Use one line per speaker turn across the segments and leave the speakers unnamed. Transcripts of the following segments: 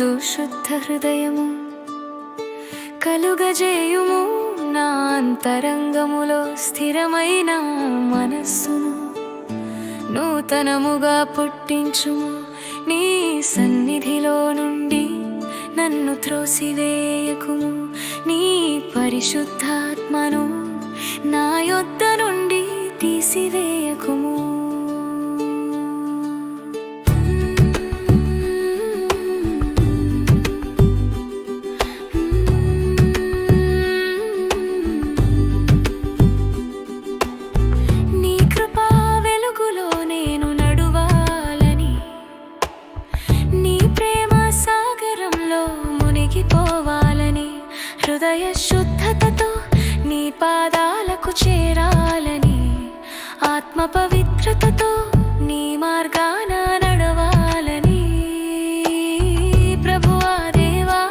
యందు శుద్ధ హృదయము కలుగజేయుము. నా అంతరంగములో స్థిరమైన మనస్సును నూతనముగా పుట్టించుము. నీ సన్నిధిలో నుండి నన్ను త్రోసివేయకుము. నీ పరిశుద్ధాత్మను నా యొద్ద నుండి తీసివేయకుము. నీ కృపా వెలుగులో నేను నడువాలని, నీ ప్రేమ సాగరంలో మునిగిపోవాలని, హృదయ శుద్ధతతో నీ పాదాలకు చేరాలని, ఆత్మ పవిత్రతతో నీ మార్గాన నడవాలని. ప్రభువా దేవా,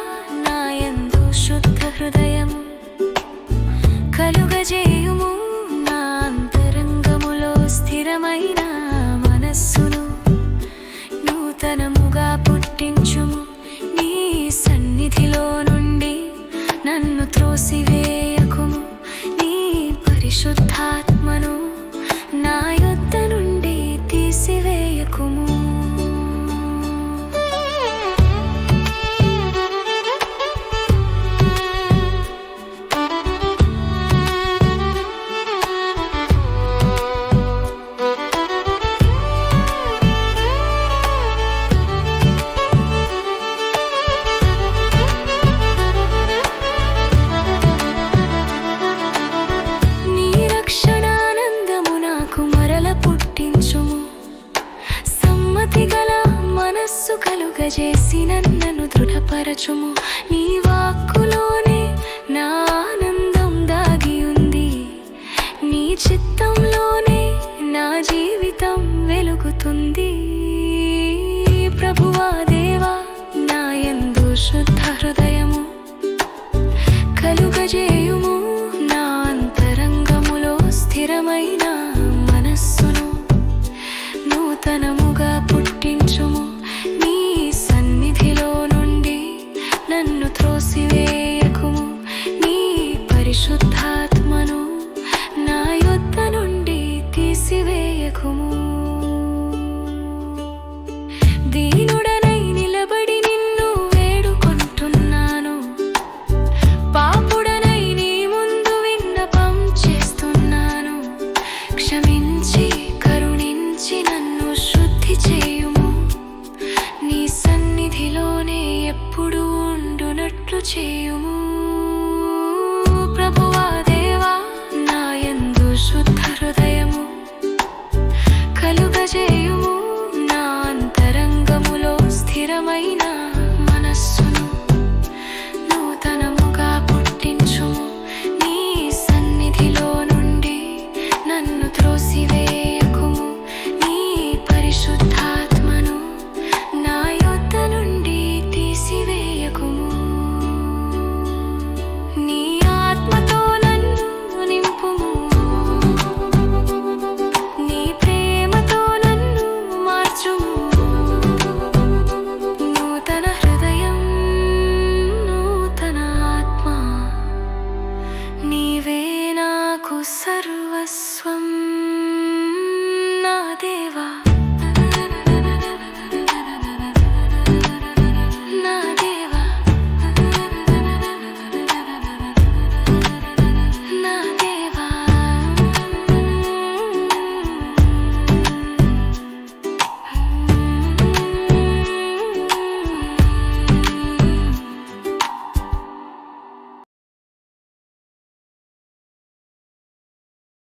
నా యందు శుద్ధ హృదయము కలుగజేయుము. నా అంతరంగములో స్థిరమైన మనస్సును నూతనముగా పుట్టించుము. నీ సన్నిధిలో నుండి నన్ను త్రోసివేయకుము. నీ పరిశుద్ధాత్మను నా యొద్ద నుండి తీసివేయకుము. మనస్సు కలుగజేసి నన్ను దృఢపరచుము. నీ వాక్కులోనే నా ఆనందం దాగి ఉంది. నీ చిత్తంలోనే నా జీవితం వెలుగుతుంది. ప్రభువా దేవా, నా యందు శుద్ధ హృదయము కలుగజేయుము. నా అంతరంగములో స్థిరమైన మనస్సును నూతనముగా పుట్టించుము. నీ సన్నిధిలో నుండి నన్ను త్రోసివేయకుము. నీ పరిశుద్ధాత్మను నా యొద్ద నుండి తీసివేయకుము. దీనుడనై నిలబడి నిన్ను వేడుకొంటున్నాను. పాపుడనై నీ ముందు విన్నపం చేస్తున్నాను. క్షమించి కరుణించి నన్ను శుద్ధి చేయుము. నీ సన్నిధిలోనే ఎప్పుడూ ఉండునట్లు చేయుము.